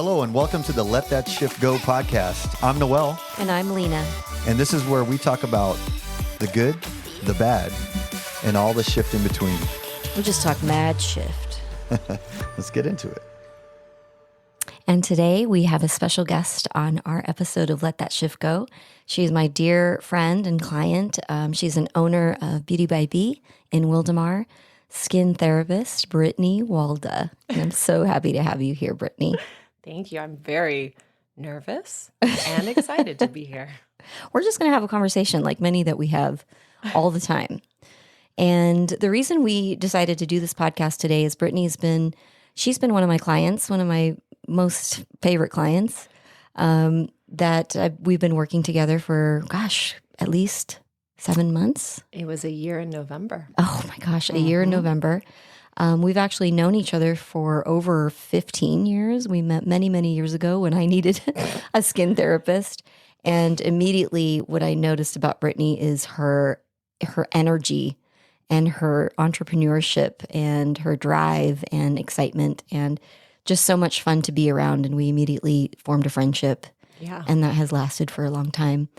Hello and welcome to the Let That Shift Go podcast. I'm Noel. And I'm Lena. And this is where we talk about the good, the bad, and all the shift in between. We just talk mad shift. Let's get into it. And today we have a special guest on our episode of Let That Shift Go. She's my dear friend and client. She's an owner of Beauty by Bee in Wildomar, skin therapist, Brittany Walda. And I'm so happy to have you here, Brittany. Thank you. I'm very nervous and excited to be here. We're just going to have a conversation like many that we have all the time. And the reason we decided to do this podcast today is she's been one of my clients, one of my most favorite clients that we've been working together for, at least 7 months. It was a year in November. Oh my gosh, a year in November. We've actually known each other for over 15 years. We met many, many years ago when I needed a skin therapist. And immediately what I noticed about Brittany is her energy and her entrepreneurship and her drive and excitement and just so much fun to be around. And we immediately formed a friendship. Yeah. And that has lasted for a long time.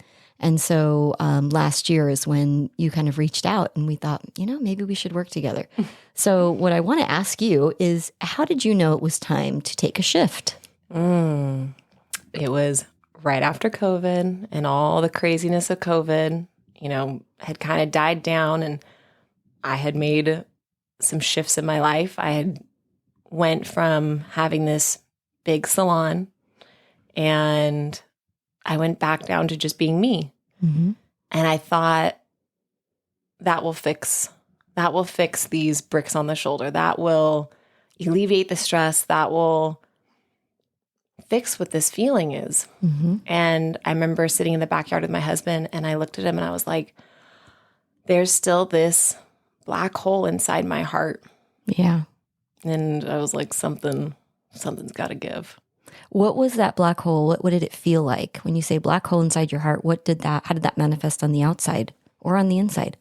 And so last year is when you kind of reached out and we thought, maybe we should work together. So what I want to ask you is, how did you know it was time to take a shift? It was right after COVID and all the craziness of COVID, had kind of died down, and I had made some shifts in my life. I had went from having this big salon and I went back down to just being me. Mm-hmm. And I thought that will fix these bricks on the shoulder. That will alleviate the stress. That will fix what this feeling is. Mm-hmm. And I remember sitting in the backyard with my husband and I looked at him and I was like, there's still this black hole inside my heart. Yeah. And I was like, something's got to give. What was that black hole? What did it feel like? When you say black hole inside your heart, how did that manifest on the outside or on the inside?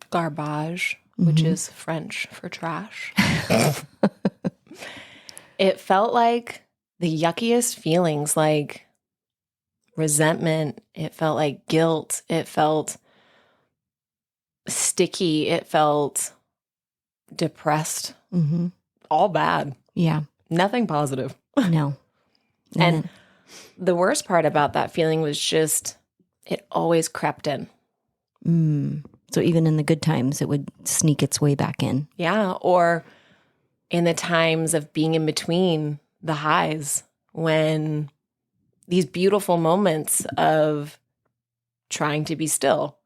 Garbage, which is French for trash. It felt like the yuckiest feelings, like resentment. It felt like guilt. It felt sticky. It felt depressed. Mm-hmm. All bad. Yeah. Nothing positive. No. And the worst part about that feeling was just, it always crept in. So even in the good times, it would sneak its way back in. Yeah. Or in the times of being in between the highs, when these beautiful moments of trying to be still,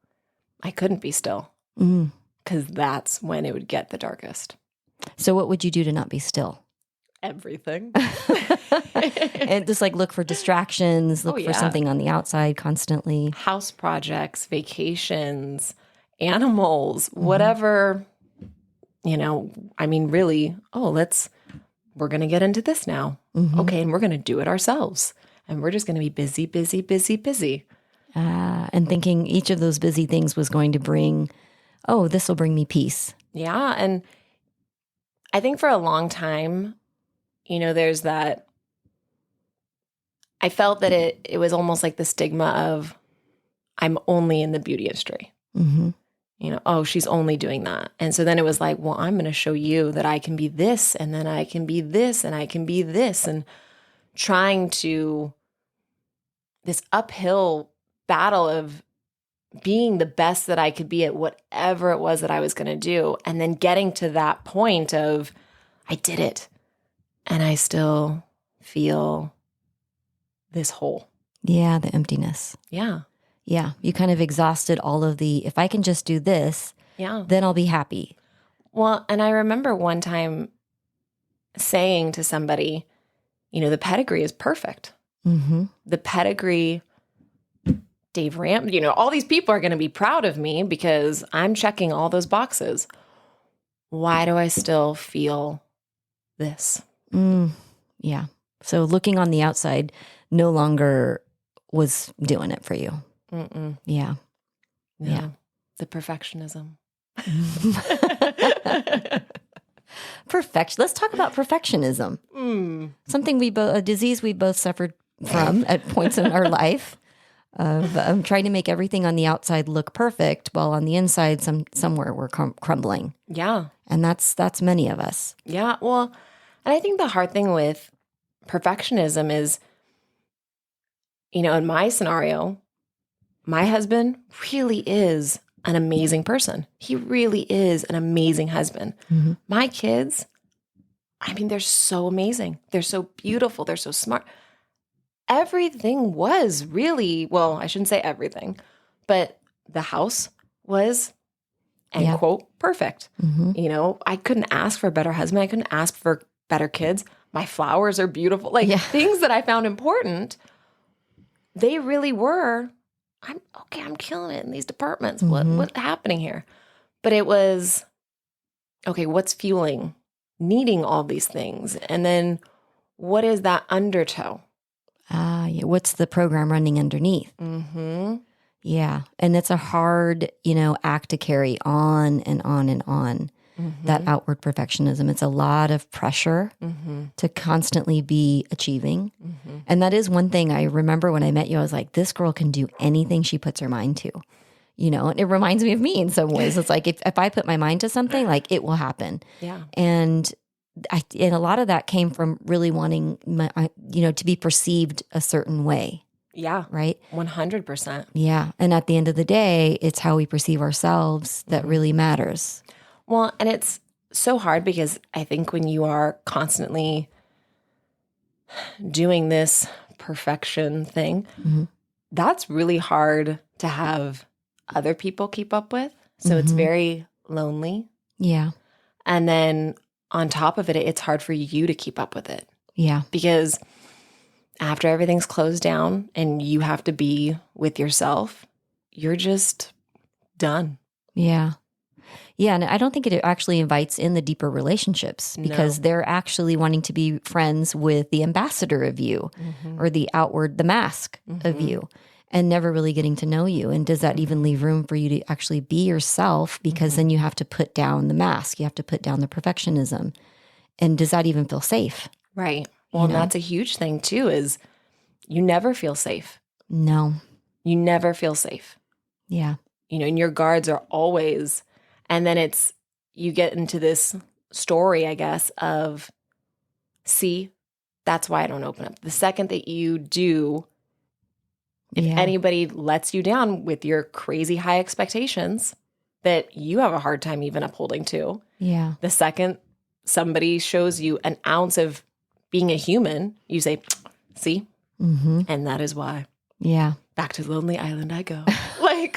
I couldn't be still because that's when it would get the darkest. So what would you do to not be still? Everything. And just look for distractions, look for something on the outside constantly. House projects, vacations, animals, whatever, really, we're going to get into this now. Mm-hmm. Okay. And we're going to do it ourselves. And we're just going to be busy, busy, busy, busy. And thinking each of those busy things was going to bring, this will bring me peace. Yeah. And I think for a long time, there's that, I felt that it was almost like the stigma of, I'm only in the beauty industry. Mm-hmm. She's only doing that. And so then it was like, well, I'm going to show you that I can be this, and then I can be this, and I can be this, and trying to, this uphill battle of being the best that I could be at whatever it was that I was going to do. And then getting to that point of, I did it. And I still feel this hole. Yeah, the emptiness. Yeah. Yeah. You kind of exhausted all of if I can just do this, then I'll be happy. Well, and I remember one time saying to somebody, the pedigree is perfect. Mm-hmm. The pedigree, Dave Ram, all these people are going to be proud of me because I'm checking all those boxes. Why do I still feel this? Yeah. So looking on the outside no longer was doing it for you. Mm-mm. Yeah. Yeah. The perfectionism. perfection. Let's talk about perfectionism. Something a disease we both suffered from at points in our life of trying to make everything on the outside look perfect, while on the inside, somewhere we're crumbling. Yeah. And that's many of us. Yeah. Well, and I think the hard thing with perfectionism is, in my scenario, my husband really is an amazing person. He really is an amazing husband. Mm-hmm. My kids, they're so amazing. They're so beautiful. They're so smart. Everything was really, well, I shouldn't say everything, but the house was, end quote, perfect. Mm-hmm. I couldn't ask for a better husband. I couldn't ask for better kids. My flowers are beautiful. Things that I found important, they really were. I'm killing it in these departments. Mm-hmm. What's happening here? But it was, okay, what's fueling needing all these things? And then what is that undertow? Yeah. What's the program running underneath? Mm-hmm. Yeah. And it's a hard, act to carry on and on and on. Mm-hmm. That outward perfectionism. It's a lot of pressure to constantly be achieving. Mm-hmm. And that is one thing I remember when I met you, I was like, this girl can do anything she puts her mind to, and it reminds me of me in some ways. It's like, if I put my mind to something, like it will happen. Yeah. And a lot of that came from really wanting, to be perceived a certain way. Yeah. Right? 100%. Yeah. And at the end of the day, it's how we perceive ourselves that really matters. Well, and it's so hard because I think when you are constantly doing this perfection thing, that's really hard to have other people keep up with. So it's very lonely. Yeah. And then on top of it, it's hard for you to keep up with it. Yeah. Because after everything's closed down and you have to be with yourself, you're just done. Yeah. Yeah, and I don't think it actually invites in the deeper relationships because they're actually wanting to be friends with the ambassador of you or the mask of you, and never really getting to know you. And does that even leave room for you to actually be yourself? Because then you have to put down the mask. You have to put down the perfectionism. And does that even feel safe? Right. Well, and that's a huge thing too, is you never feel safe. No. You never feel safe. Yeah. And your guards are always... And then you get into this story, I guess, of, see, that's why I don't open up. The second that you do, if anybody lets you down with your crazy high expectations that you have a hard time even upholding to, the second somebody shows you an ounce of being a human, you say, see, and that is why. Yeah. Back to Lonely Island I go.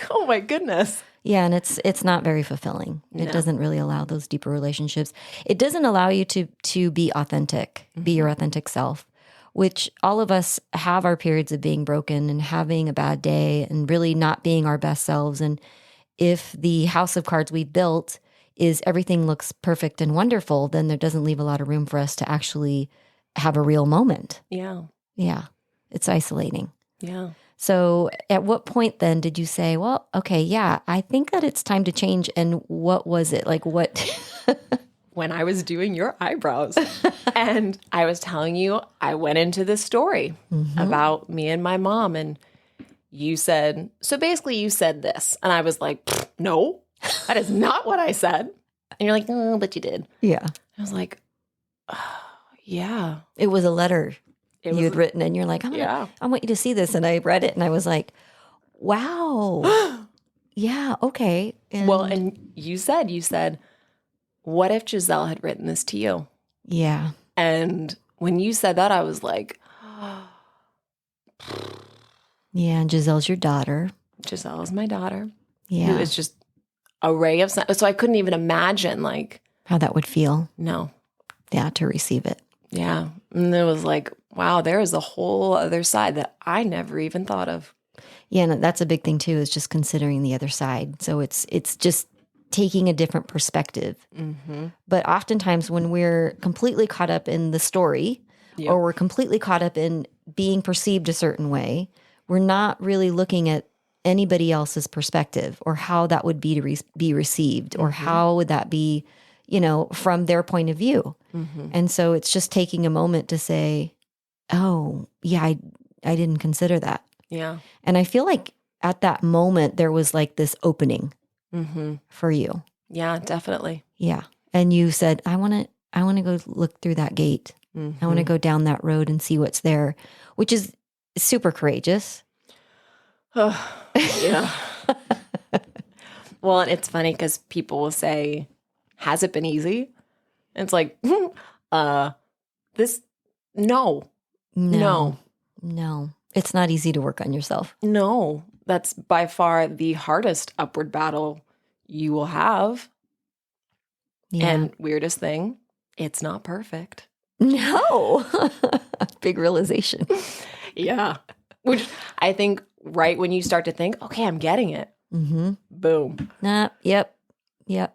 Oh my goodness. Yeah, and it's not very fulfilling. It doesn't really allow those deeper relationships. It doesn't allow you to be authentic, be your authentic self, which all of us have our periods of being broken and having a bad day and really not being our best selves. And if the house of cards we built is everything looks perfect and wonderful, then there doesn't leave a lot of room for us to actually have a real moment. Yeah. Yeah. It's isolating. Yeah. So at what point then did you say, well, okay, yeah, I think that it's time to change? And what was it? Like what? When I was doing your eyebrows and I was telling you, I went into this story about me and my mom, and you said, so basically you said this. And I was like, no, that is not what I said. And you're like, oh, but you did. Yeah. I was like, oh, yeah. It was a letter you had written, and you're like, I want you to see this. And I read it and I was like, wow. Yeah, okay. And you said, what if Giselle had written this to you? Yeah. And when you said that, I was like, yeah, and Giselle's your daughter. Giselle is my daughter. Yeah. Who is just a ray of sun. So I couldn't even imagine how that would feel. No. Yeah, to receive it. Yeah. And it was like, wow, there is a whole other side that I never even thought of. Yeah, and that's a big thing too, is just considering the other side. So it's just taking a different perspective. But oftentimes when we're completely caught up in the story or we're completely caught up in being perceived a certain way, we're not really looking at anybody else's perspective or how that would be to be received or how would that be, from their point of view. Mm-hmm. And so it's just taking a moment to say, oh, yeah, I didn't consider that. Yeah. And I feel like at that moment, there was like this opening Mm-hmm. for you. Yeah, definitely. Yeah. And you said, I want to go look through that gate. Mm-hmm. I want to go down that road and see what's there, which is super courageous. Yeah. Well, and it's funny because people will say, has it been easy? And it's like, no. It's not easy to work on yourself. No. That's by far the hardest upward battle you will have. Yeah. And weirdest thing, it's not perfect. No. Big realization. Yeah. Which I think right when you start to think, okay, I'm getting it. Mm-hmm. Boom. Yep.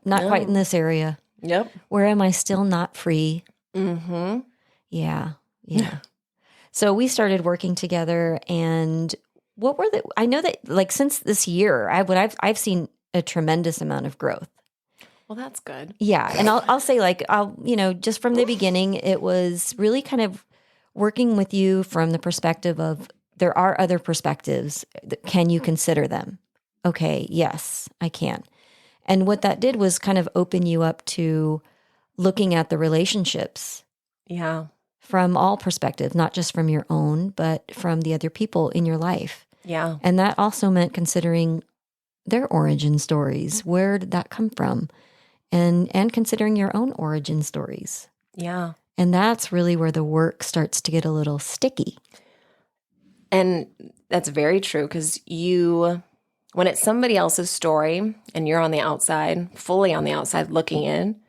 Not quite in this area. Yep. Where am I still not free? Mm-hmm. Yeah. So we started working together, and I know that like since this year, I've seen a tremendous amount of growth. Well, that's good. Yeah. And I'll say just from the beginning, it was really kind of working with you from the perspective of there are other perspectives. Can you consider them? Okay. Yes, I can. And what that did was kind of open you up to looking at the relationships. Yeah. From all perspectives, not just from your own, but from the other people in your life. Yeah. And that also meant considering their origin stories. Where did that come from? And considering your own origin stories. Yeah. And that's really where the work starts to get a little sticky. And that's very true because when it's somebody else's story and you're on the outside, fully on the outside looking in,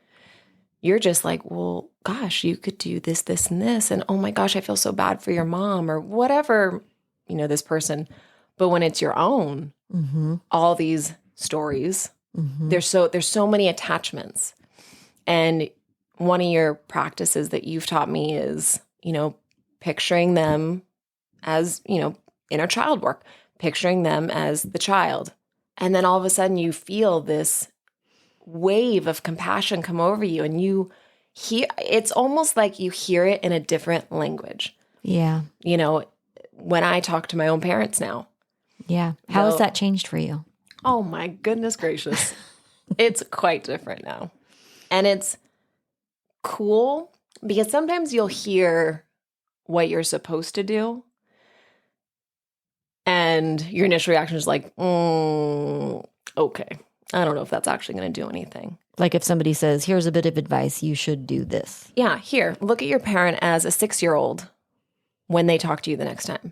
you're just like, well, gosh, you could do this, this, and this. And oh my gosh, I feel so bad for your mom or whatever, this person. But when it's your own, Mm-hmm. all these stories, Mm-hmm. there's so many attachments. And one of your practices that you've taught me is, picturing them as, inner child work, picturing them as the child. And then all of a sudden you feel this wave of compassion come over you and you hear, it's almost like you hear it in a different language. Yeah. When I talk to my own parents now. Yeah. How has that changed for you? Oh my goodness gracious. It's quite different now. And it's cool because sometimes you'll hear what you're supposed to do and your initial reaction is like, okay. I don't know if that's actually going to do anything. Like if somebody says, here's a bit of advice, you should do this. Yeah, here, look at your parent as a 6-year-old when they talk to you the next time.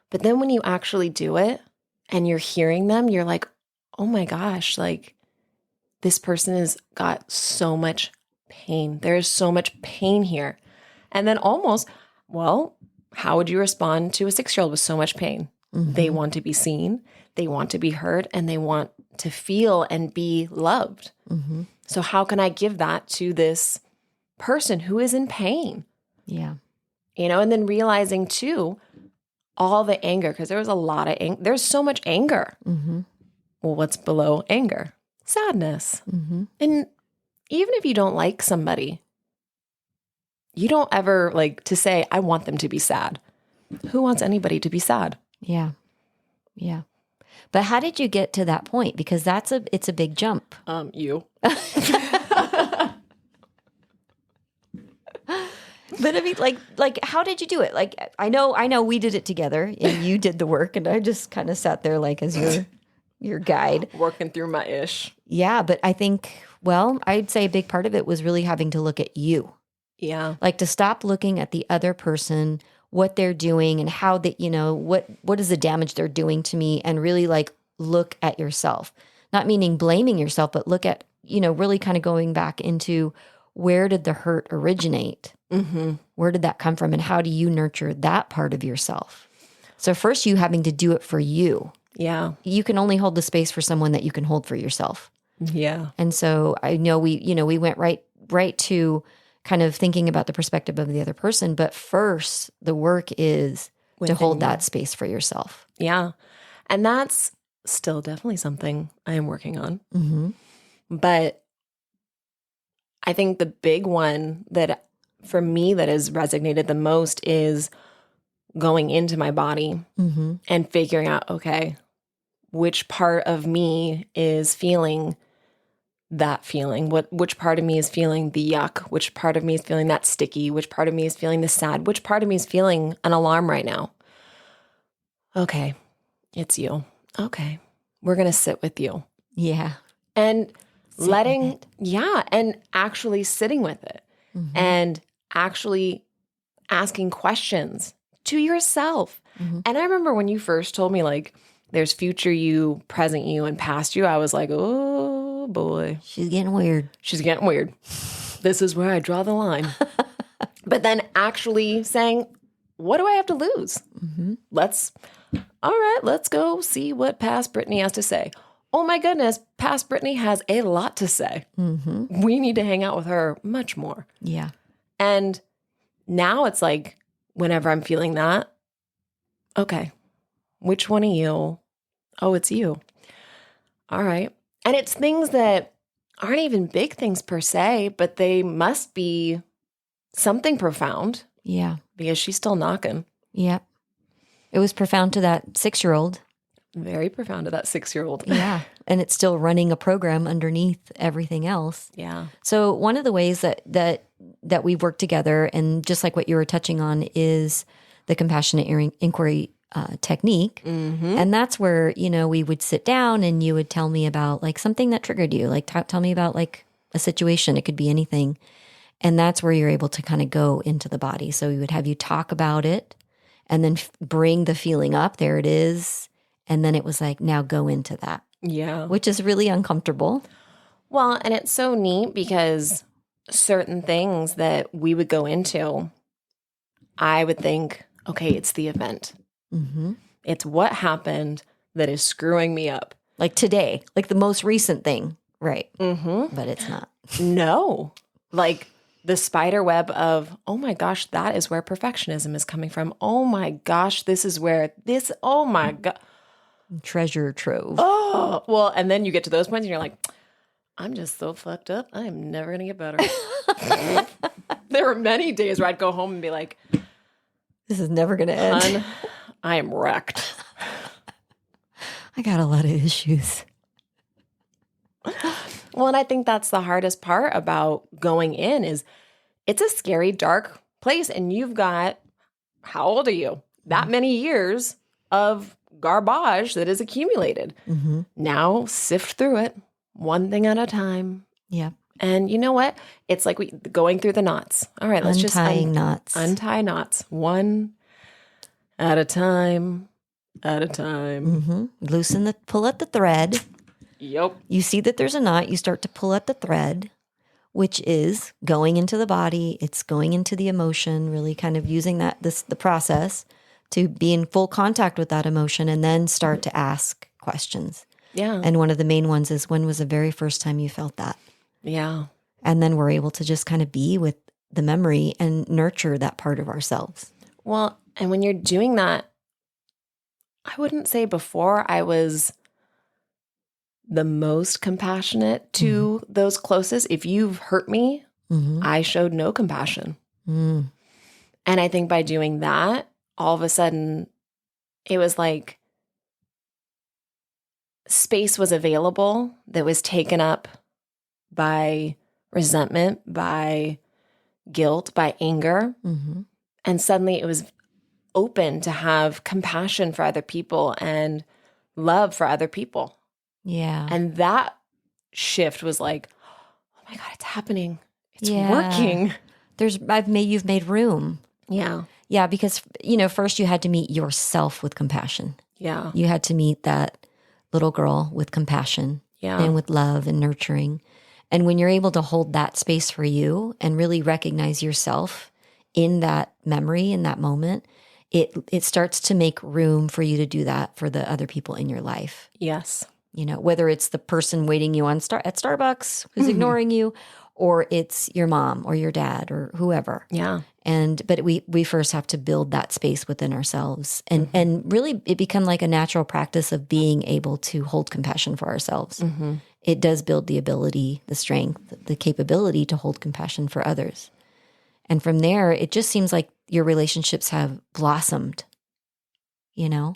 But then when you actually do it and you're hearing them, you're like, oh my gosh, like this person has got so much pain. There is so much pain here. And then almost, well, how would you respond to a 6-year-old with so much pain? Mm-hmm. They want to be seen, they want to be heard, and they want to feel and be loved. Mm-hmm. So how can I give that to this person who is in pain? Yeah. And then realizing too, all the anger, because there was a lot of anger. There's so much anger. Mm-hmm. Well, what's below anger? Sadness. Mm-hmm. And even if you don't like somebody, you don't ever like to say, I want them to be sad. Who wants anybody to be sad? Yeah. Yeah. But how did you get to that point? Because it's a big jump. You. But I mean, like, how did you do it? Like, I know we did it together and you did the work and I just kind of sat there like as your guide. Working through my ish. Yeah. But I think, well, I'd say a big part of it was really having to look at you. Yeah. Like to stop looking at the other person, what they're doing and how that, what is the damage they're doing to me, and really like look at yourself, not meaning blaming yourself, but look at, really kind of going back into where did the hurt originate? Mm-hmm. Where did that come from? And how do you nurture that part of yourself? So first you having to do it for you. Yeah. You can only hold the space for someone that you can hold for yourself. Yeah. And so I know we went right to kind of thinking about the perspective of the other person. But first, the work is to hold that space for yourself. Yeah. And that's still definitely something I am working on. Mm-hmm. But I think the big one that for me that has resonated the most is going into my body and figuring out, okay, which part of me is feeling that feeling? Which part of me is feeling the yuck? Which part of me is feeling that sticky? Which part of me is feeling the sad? Which part of me is feeling an alarm right now? Okay, it's you. Okay, we're going to sit with you. Yeah. And Sit with it. and actually sitting with it and actually asking questions to yourself. And I remember when you first told me, like, there's future you, present you, and past you, I was like, oh boy. She's getting weird. She's getting weird. This is where I draw the line. But then actually saying, what do I have to lose? All right, let's go see what past Brittany has to say. Oh my goodness, past Brittany has a lot to say. We need to hang out with her much more. Yeah. And now it's like, whenever I'm feeling that, okay, which one of you? Oh, it's you. All right. And it's things that aren't even big things per se, but they must be something profound Yeah. because she's still knocking. Yeah. It was profound to that 6-year-old. Very profound to that 6-year-old. Yeah. And it's still running a program underneath everything else. Yeah. So one of the ways that we work together, and just like what you were touching on, is the compassionate inquiry technique. And that's where, we would sit down and you would tell me about like something that triggered you, like tell me about like a situation. It could be anything. And that's where you're able to kind of go into the body. So we would have you talk about it and then bring the feeling up. There it is. And then it was like, now go into that. Yeah. Which is really uncomfortable. Well, and it's so neat because certain things that we would go into, I would think, okay, it's the event. It's what happened that is screwing me up. Like today, like the most recent thing. Right. But it's not. No. Like the spider web of, oh my gosh, that is where perfectionism is coming from. Oh my gosh, oh my God. Treasure trove. Oh, well, and then you get to those points and you're like, I'm just so fucked up. I am never going to get better. There were many days where I'd go home and be like, This is never going to end. Hun, I am wrecked. I got a lot of issues. Well, and I think that's the hardest part about going in is it's a scary, dark place. And you've got, how old are you? That many years of garbage that is accumulated. Now sift through it one thing at a time. Yeah. And you know what? It's like going through the knots. All right, let's Untying knots. Untie knots one at a time. Pull at the thread. Yep. You see that there's a knot. You start to pull at the thread, which is going into the body. It's going into the emotion, really kind of using the process to be in full contact with that emotion and then start to ask questions. Yeah. And one of the main ones is, when was the very first time you felt that? Yeah. And then we're able to just kind of be with the memory and nurture that part of ourselves. Well, and when you're doing that, I wouldn't say before I was the most compassionate to those closest. If you've hurt me, I showed no compassion. And I think by doing that, all of a sudden, it was like space was available that was taken up by resentment, by guilt, by anger. And suddenly it was open to have compassion for other people and love for other people. Yeah. And that shift was like, oh my God, it's happening. It's Yeah. working. You've made room. Yeah. Yeah, because, first you had to meet yourself with compassion. Yeah. You had to meet that little girl with compassion Yeah. and with love and nurturing. And when you're able to hold that space for you and really recognize yourself in that memory, in that moment, it starts to make room for you to do that for the other people in your life. Yes. Whether it's the person waiting you at Starbucks who's ignoring you, or it's your mom or your dad or whoever. Yeah. But we first have to build that space within ourselves, and really it become like a natural practice of being able to hold compassion for ourselves. It does build the ability, the strength, the capability to hold compassion for others. And from there, it just seems like your relationships have blossomed. You know,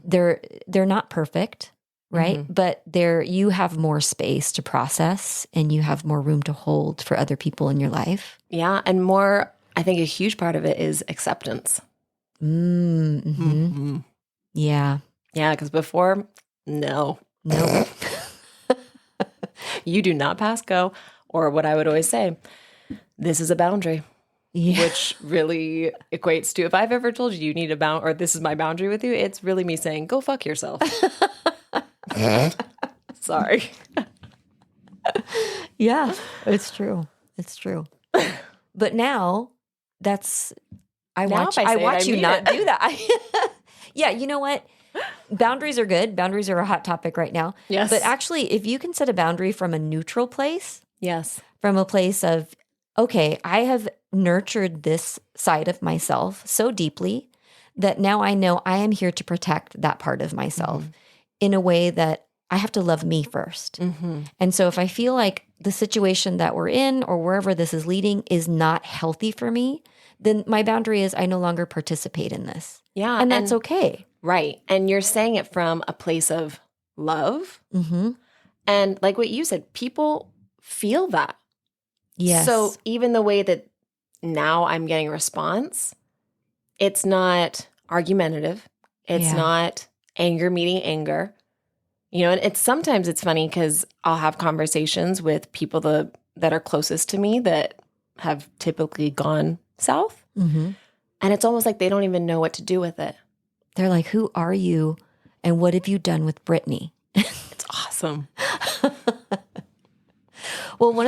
they're not perfect, right? But you have more space to process, and you have more room to hold for other people in your life. Yeah. And more, I think a huge part of it is acceptance. Yeah. Yeah. Because before, no. Nope. You do not pass go. Or what I would always say, this is a boundary. Yeah. Which really equates to, if I've ever told you need a bound, or this is my boundary with you, it's really me saying, go fuck yourself. Sorry. Yeah, it's true. It's true. But now I watch you not do that. Yeah, you know what? Boundaries are good. Boundaries are a hot topic right now. Yes. But actually, if you can set a boundary from a neutral place, Yes. from a place of, okay, I have nurtured this side of myself so deeply that now I know I am here to protect that part of myself in a way that I have to love me first. And so if I feel like the situation that we're in or wherever this is leading is not healthy for me, then my boundary is I no longer participate in this. Yeah. And that's okay. Right. And you're saying it from a place of love. And like what you said, people feel that. Yes. So even the way that now I'm getting a response, it's not argumentative. It's not anger meeting anger. You know, and sometimes it's funny because I'll have conversations with people that are closest to me that have typically gone south. And it's almost like they don't even know what to do with it. They're like, who are you? And what have you done with Brittany? It's awesome. Well, one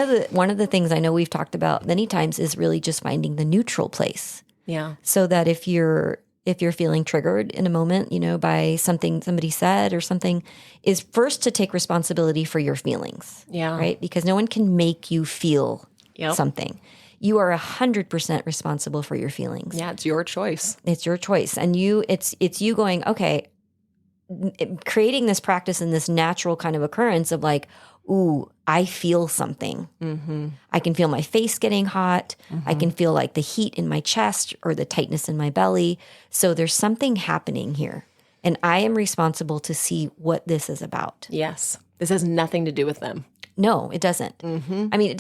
of the things I know we've talked about many times is really just finding the neutral place. Yeah. So that if you're feeling triggered in a moment, you know, by something somebody said or something, is first to take responsibility for your feelings. Yeah. Right? Because no one can make you feel something. You are 100% responsible for your feelings. Yeah, it's your choice. It's your choice. And it's you going, okay, creating this practice and this natural kind of occurrence of like, ooh, I feel something. I can feel my face getting hot. I can feel like the heat in my chest or the tightness in my belly. So there's something happening here. And I am responsible to see what this is about. Yes. This has nothing to do with them. No, it doesn't. I mean,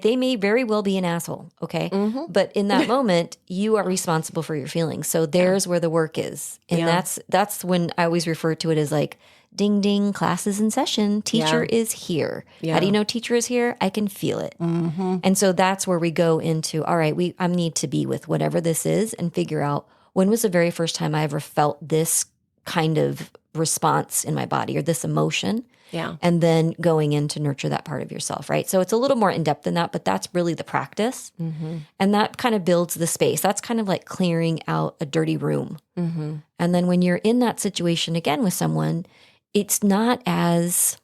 they may very well be an asshole, okay? But in that moment, you are responsible for your feelings. So there's where the work is. And that's when I always refer to it as like, ding, ding, class is in session. Teacher is here. How do you know teacher is here? I can feel it. And so that's where we go into, all right, I need to be with whatever this is and figure out when was the very first time I ever felt this kind of response in my body or this emotion. Yeah. And then going in to nurture that part of yourself, right? So it's a little more in depth than that, but that's really the practice. And that kind of builds the space. That's kind of like clearing out a dirty room. And then when you're in that situation again with someone, it's not as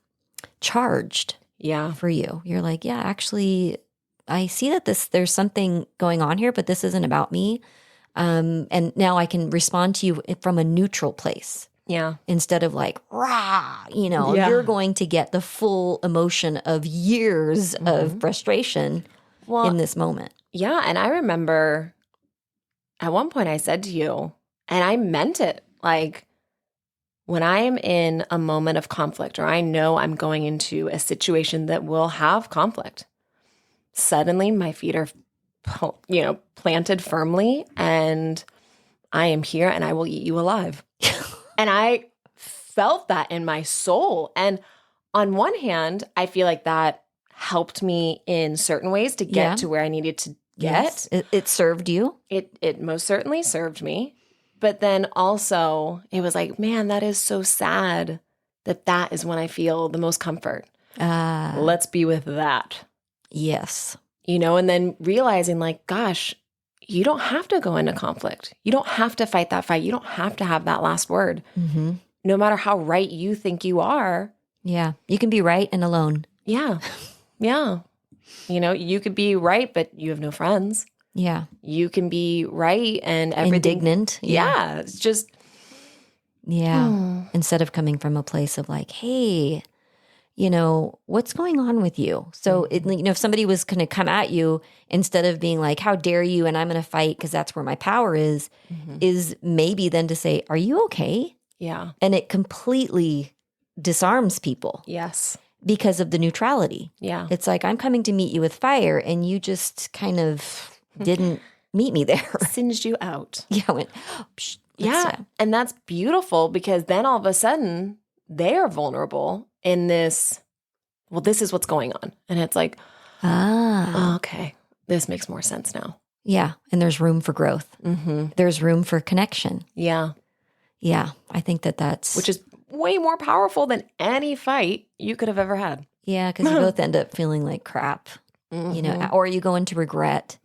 charged for you. You're like, yeah, actually, I see that there's something going on here, but this isn't about me. And now I can respond to you from a neutral place. Yeah. Instead of like, rah, you're going to get the full emotion of years of frustration in this moment. Yeah. And I remember at one point I said to you, and I meant it, like when I am in a moment of conflict or I know I'm going into a situation that will have conflict, suddenly my feet are, planted firmly and I am here and I will eat you alive. And I felt that in my soul. And on one hand, I feel like that helped me in certain ways to get to where I needed to get. Yes. It served you. It most certainly served me. But then also it was like, man, that is so sad that is when I feel the most comfort. Let's be with that. Yes. And then realizing like, gosh, you don't have to go into conflict. You don't have to fight that fight. You don't have to have that last word. No matter how right you think you are. Yeah. You can be right and alone. Yeah. Yeah. You know, you could be right, but you have no friends. Yeah. You can be right and everything. Indignant. Yeah. It's just. Yeah. Instead of coming from a place of like, hey, you know, what's going on with you? So, if somebody was going to come at you, instead of being like, how dare you? And I'm going to fight because that's where my power is maybe then to say, are you okay? Yeah. And it completely disarms people Yes. because of the neutrality. Yeah. It's like, I'm coming to meet you with fire and you just kind of didn't meet me there. Singed you out. Yeah. I went, psh, Yeah. And that's beautiful because then all of a sudden they are vulnerable in this, well, this is what's going on. And it's like, okay, this makes more sense now. Yeah. And there's room for growth. There's room for connection. Yeah. Yeah. I think that's. Which is way more powerful than any fight you could have ever had. Yeah. Because you both end up feeling like crap, you know, or you go into regret.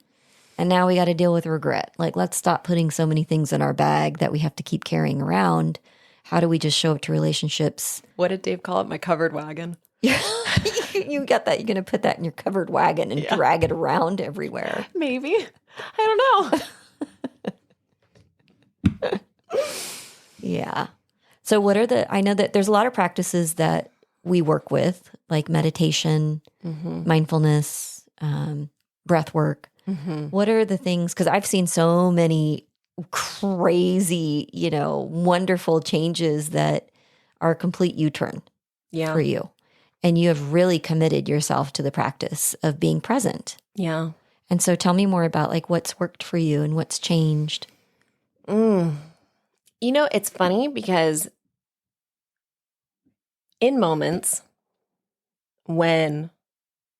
And now we got to deal with regret. Like, let's stop putting so many things in our bag that we have to keep carrying around. How do we just show up to relationships? What did Dave call it? My covered wagon. You got that. You're going to put that in your covered wagon and drag it around everywhere. Maybe. I don't know. Yeah. So what are I know that there's a lot of practices that we work with, like meditation, mindfulness, breath work. What are the things, because I've seen so many crazy, you know, wonderful changes that are a complete U-turn for you. And you have really committed yourself to the practice of being present. Yeah. And so tell me more about like what's worked for you and what's changed. You know, it's funny because in moments when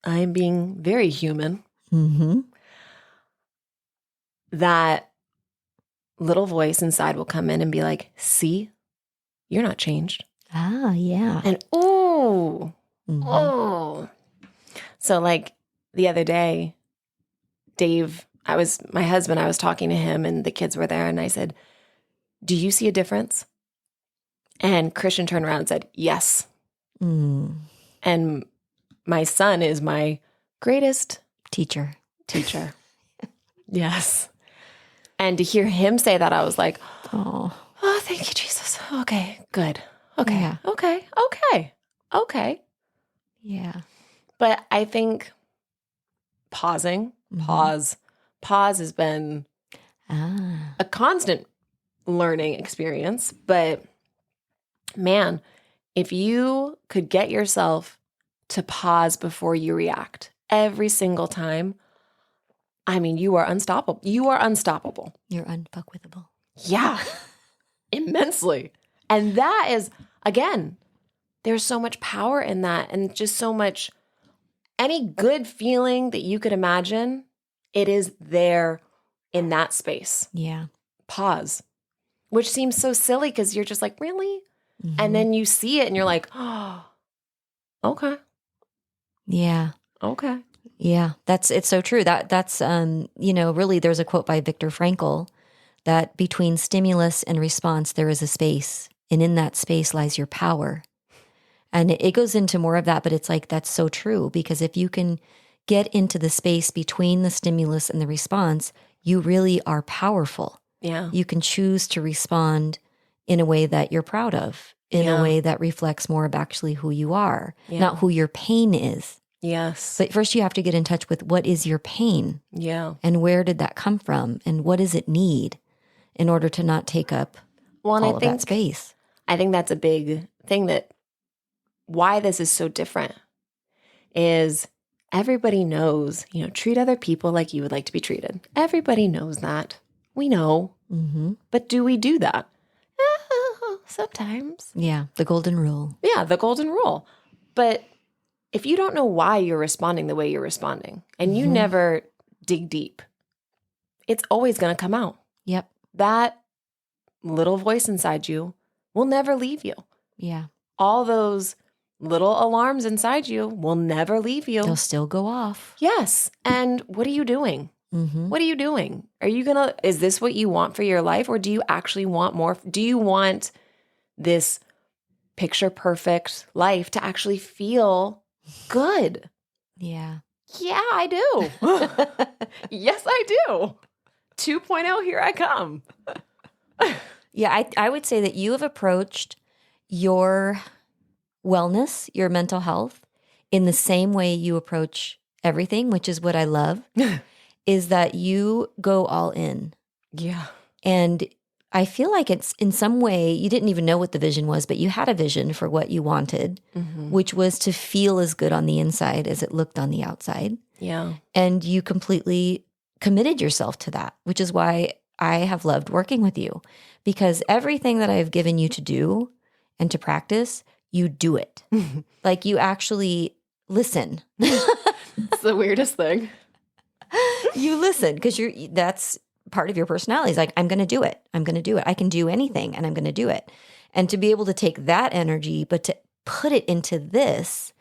I'm being very human, that little voice inside will come in and be like, see, you're not changed. Ah, yeah. And oh. So like the other day, Dave, my husband, I was talking to him and the kids were there and I said, do you see a difference? And Christian turned around and said, yes. And my son is my greatest teacher. Yes. And to hear him say that, I was like, oh, thank you, Jesus. Okay, good. Okay. Yeah. Okay. Yeah. But I think pausing, pause has been a constant learning experience. But man, if you could get yourself to pause before you react every single time, I mean, you are unstoppable. You're unfuckwithable. Yeah, immensely. And that is, again, there's so much power in that and just so much, any good feeling that you could imagine, it is there in that space. Yeah. Pause, which seems so silly because you're just like, really? And then you see it and you're like, oh, okay. Yeah. Okay. Yeah. It's so true. That's, you know, really there's a quote by Viktor Frankl that between stimulus and response, there is a space. And in that space lies your power. And it goes into more of that, but it's like, that's so true. Because if you can get into the space between the stimulus and the response, you really are powerful. Yeah. You can choose to respond in a way that you're proud of, in a way that reflects more of actually who you are, not who your pain is. Yes. But first you have to get in touch with what is your pain? Yeah. And where did that come from? And what does it need in order to not take up all of that space? I think that's a big thing, that why this is so different is everybody knows, you know, treat other people like you would like to be treated. Everybody knows that. We know. But do we do that? Sometimes. Yeah. The golden rule. Yeah, the golden rule. But if you don't know why you're responding the way you're responding and you never dig deep, it's always going to come out. Yep. That little voice inside you will never leave you. Yeah. All those little alarms inside you will never leave you. They'll still go off. Yes. And what are you doing? What are you doing? Is this what you want for your life? Or do you actually want more? Do you want this picture perfect life to actually feel good? Yeah. Yeah, I do. Yes, I do. 2.0, here I come. Yeah, I would say that you have approached your wellness, your mental health, in the same way you approach everything, which is what I love, is that you go all in. Yeah. And I feel like it's in some way, you didn't even know what the vision was, but you had a vision for what you wanted, which was to feel as good on the inside as it looked on the outside. Yeah. And you completely committed yourself to that, which is why I have loved working with you, because everything that I've given you to do and to practice, you do it. Like you actually listen. It's the weirdest thing. You listen because that's part of your personality. Is like, I'm going to do it. I'm going to do it. I can do anything and I'm going to do it. And to be able to take that energy, but to put it into this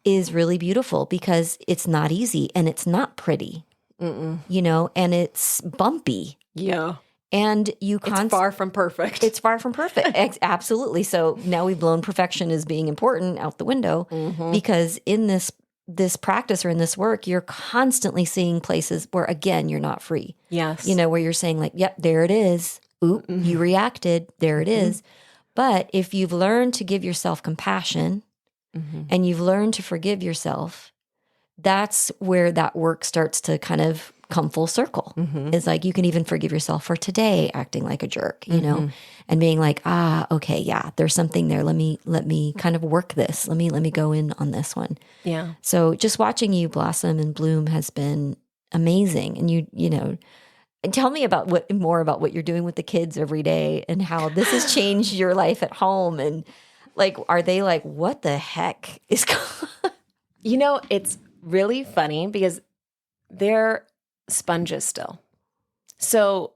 is really beautiful because it's not easy and it's not pretty, you know, and it's bumpy. Yeah. And it's far from perfect. It's far from perfect. Absolutely. So now we've blown perfection as being important out the window because in this practice or in this work, you're constantly seeing places where, again, you're not free. Yes. You know, where you're saying like, yep, there it is. Oop, you reacted. There it is. But if you've learned to give yourself compassion and you've learned to forgive yourself, that's where that work starts to kind of come full circle. It's like you can even forgive yourself for today acting like a jerk, you know, and being like, okay, yeah, there's something there. Let me kind of work this. Let me go in on this one. Yeah. So just watching you blossom and bloom has been amazing. And you know, and tell me more about what you're doing with the kids every day and how this has changed your life at home. And like, are they like, what the heck is going on? You know, it's really funny because they're sponges still. So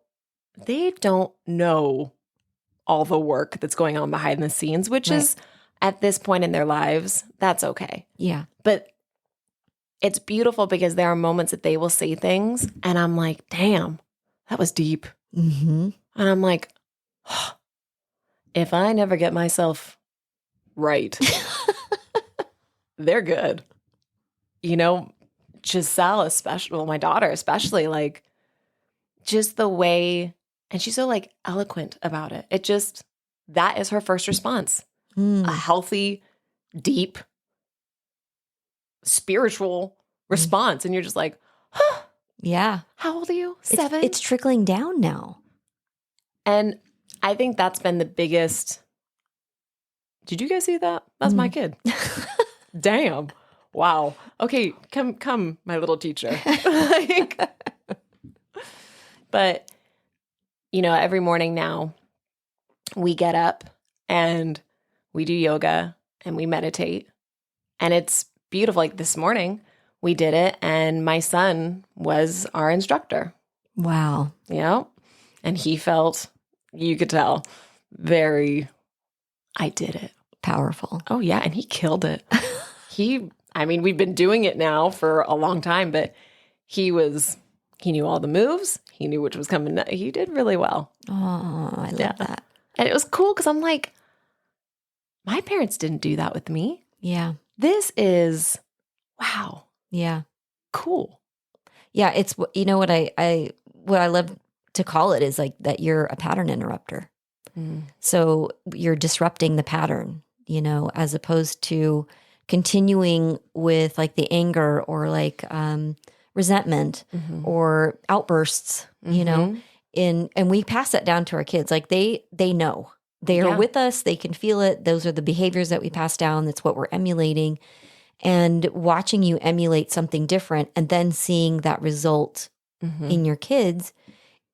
they don't know all the work that's going on behind the scenes, which is at this point in their lives, that's okay. Yeah. But it's beautiful because there are moments that they will say things and I'm like, damn, that was deep. And I'm like, oh, if I never get myself right, they're good. You know, Giselle especially, well, my daughter especially, like just the way, and she's so like eloquent about it. It just, that is her first response. A healthy, deep, spiritual response. And you're just like, huh. Yeah. How old are you? 7? It's trickling down now. And I think that's been the biggest. Did you guys see that? That's my kid. Damn. Wow. Okay, come, my little teacher. Like, but, you know, every morning now we get up and we do yoga and we meditate. And it's beautiful. Like this morning we did it and my son was our instructor. Wow. You know? And he felt, you could tell, I did it. Powerful. Oh, yeah. And he killed it. We've been doing it now for a long time, but he knew all the moves. He knew which was coming. He did really well. Oh, I love that. And it was cool because I'm like, my parents didn't do that with me. Yeah. This is, wow. Yeah. Cool. Yeah. It's, you know, what I love to call it is like that you're a pattern interrupter. So you're disrupting the pattern, you know, as opposed to continuing with like the anger or like resentment or outbursts, you know, and we pass that down to our kids. Like they know they are with us. They can feel it. Those are the behaviors that we pass down. That's what we're emulating. And watching you emulate something different and then seeing that result in your kids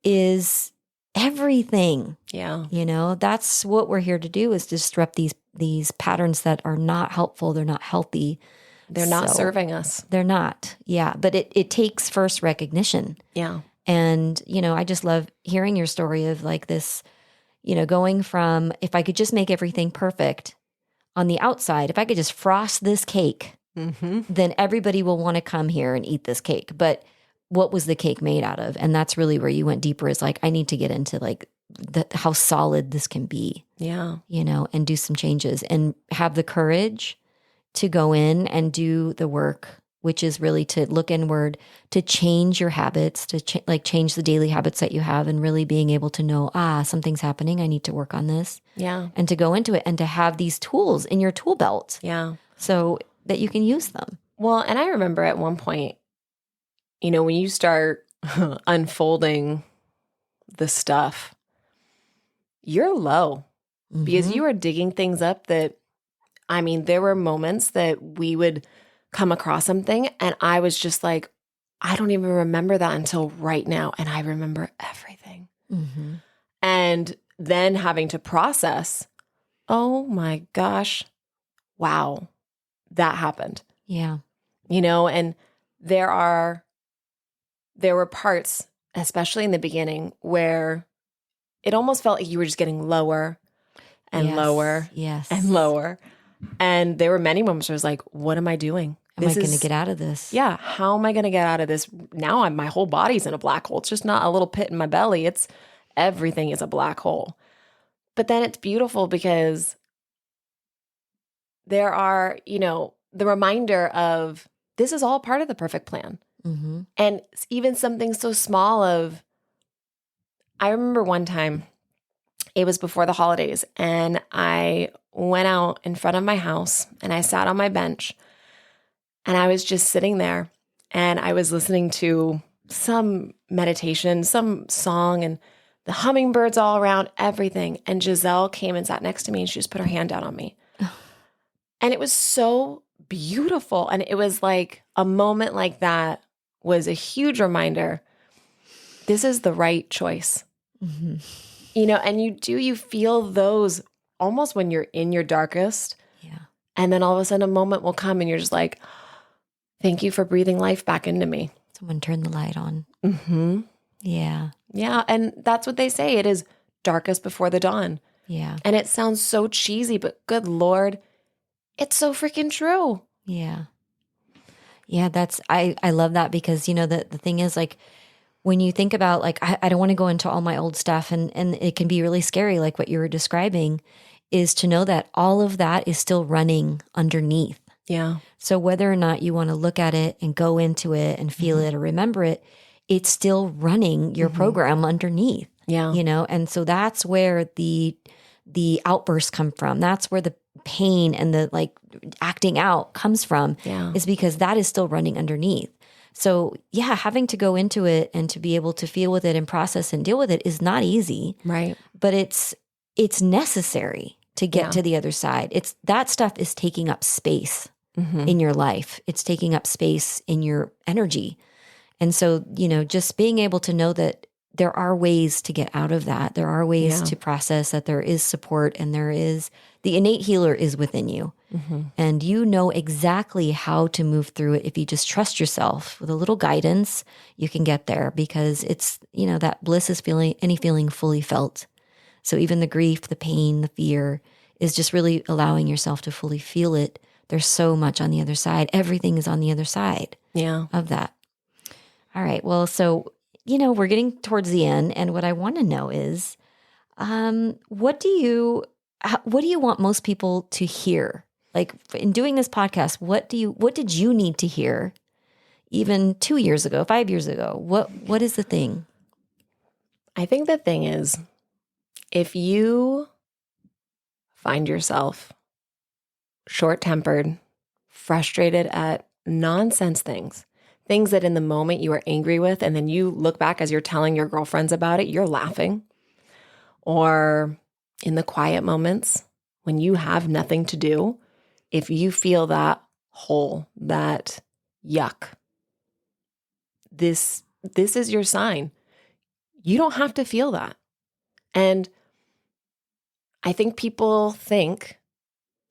is everything. Yeah. You know, that's what we're here to do, is disrupt these patterns that are not helpful. They're not healthy. They're not serving us. They're not. Yeah. But it takes first recognition. Yeah. And, you know, I just love hearing your story of like this, you know, going from, if I could just make everything perfect on the outside, if I could just frost this cake, then everybody will want to come here and eat this cake. But what was the cake made out of? And that's really where you went deeper, is like, I need to get into like how solid this can be. Yeah. You know, and do some changes and have the courage to go in and do the work which is really to look inward, to change your habits, to change the daily habits that you have, and really being able to know, something's happening. I need to work on this. Yeah. And to go into it and to have these tools in your tool belt. Yeah. So that you can use them. Well, and I remember at one point, when you start unfolding the stuff, you're low because you are digging things up that, there were moments that we would come across something and I was just like, I don't even remember that until right now. And I remember everything. Mm-hmm. And then having to process, oh my gosh, wow, that happened. Yeah. And there were parts, especially in the beginning, where it almost felt like you were just getting lower and lower and lower. And there were many moments where I was like, what am I doing? Am I going to get out of this? Yeah. How am I going to get out of this? Now my whole body's in a black hole. It's just not a little pit in my belly. It's everything is a black hole. But then it's beautiful because there are, the reminder of this is all part of the perfect plan. Mm-hmm. And even something so small I remember one time, it was before the holidays, and I went out in front of my house and I sat on my bench and I was just sitting there and I was listening to some meditation, some song, and the hummingbirds all around, everything. And Giselle came and sat next to me and she just put her hand down on me. And it was so beautiful. And it was like a moment like that was a huge reminder. This is the right choice. Mm-hmm. And you feel those almost when you're in your darkest. Yeah. And then all of a sudden a moment will come and you're just like, thank you for breathing life back into me. Someone turn the light on. Mm-hmm. Yeah. Yeah. And that's what they say. It is darkest before the dawn. Yeah. And it sounds so cheesy, but good Lord, it's so freaking true. Yeah. Yeah. I love that because, the thing is like, when you think about like, I don't want to go into all my old stuff and it can be really scary, like what you were describing, is to know that all of that is still running underneath. Yeah. So whether or not you want to look at it and go into it and feel it or remember it, it's still running your program underneath. Yeah. And so that's where the outbursts come from. That's where the pain and the like acting out comes from, is because that is still running underneath. So yeah, having to go into it and to be able to feel with it and process and deal with it is not easy. Right. But it's necessary to get to the other side. That stuff is taking up space in your life. It's taking up space in your energy. And so, just being able to know that there are ways to get out of that. There are ways to process, that there is support, and there is the innate healer is within you. Mm-hmm. And you know exactly how to move through it. If you just trust yourself with a little guidance, you can get there, because it's, that bliss is any feeling fully felt. So even the grief, the pain, the fear is just really allowing yourself to fully feel it. There's so much on the other side. Everything is on the other side of that. All right. Well, so, we're getting towards the end. And what I want to know is, what do you want most people to hear? Like in doing this podcast, what did you need to hear even 2 years ago, 5 years ago? What is the thing? I think the thing is, if you find yourself short-tempered, frustrated at nonsense things that in the moment you are angry with, and then you look back as you're telling your girlfriends about it, you're laughing. Or in the quiet moments when you have nothing to do, if you feel that hole, that yuck, this is your sign. You don't have to feel that. And I think people think,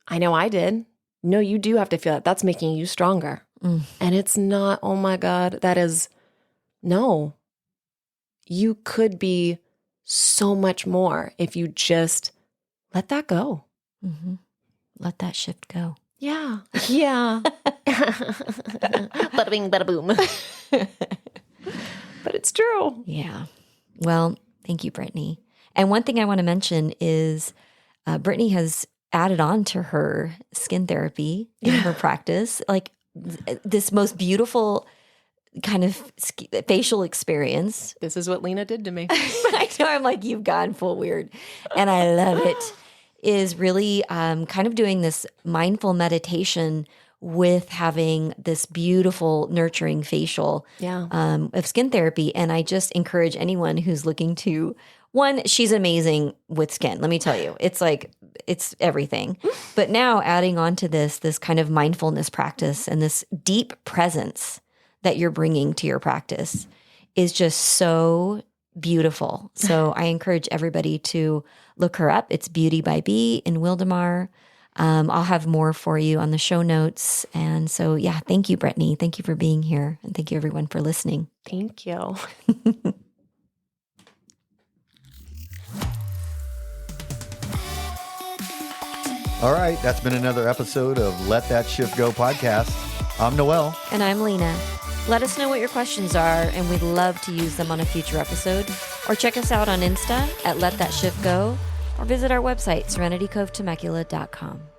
I know I did, no, you do have to feel that. That's making you stronger. Mm. And it's not, oh my God, no. You could be so much more if you just let that go. Mm-hmm. Let that shift go. Yeah. Yeah. Bada bing, bada boom. But it's true. Yeah. Well, thank you, Brittany. And one thing I want to mention is Brittany has added on to her skin therapy in her practice. Like this most beautiful kind of facial experience. This is what Lena did to me. I know, I'm like, you've gone full weird. And I love it. Is really kind of doing this mindful meditation with having this beautiful, nurturing facial of skin therapy. And I just encourage anyone who's looking to, one, she's amazing with skin. Let me tell you, it's like, it's everything. But now adding on to this kind of mindfulness practice and this deep presence that you're bringing to your practice is just so beautiful. So I encourage everybody to look her up. It's Beauty by Bee in Wildemar. I'll have more for you on the show notes. And so, yeah, thank you, Brittany. Thank you for being here. And thank you, everyone, for listening. Thank you. All right, that's been another episode of Let That Shift Go podcast. I'm Noel. And I'm Lena. Let us know what your questions are, and we'd love to use them on a future episode. Or check us out on Insta at Let That Shift Go, or visit our website, serenitycovetemecula.com.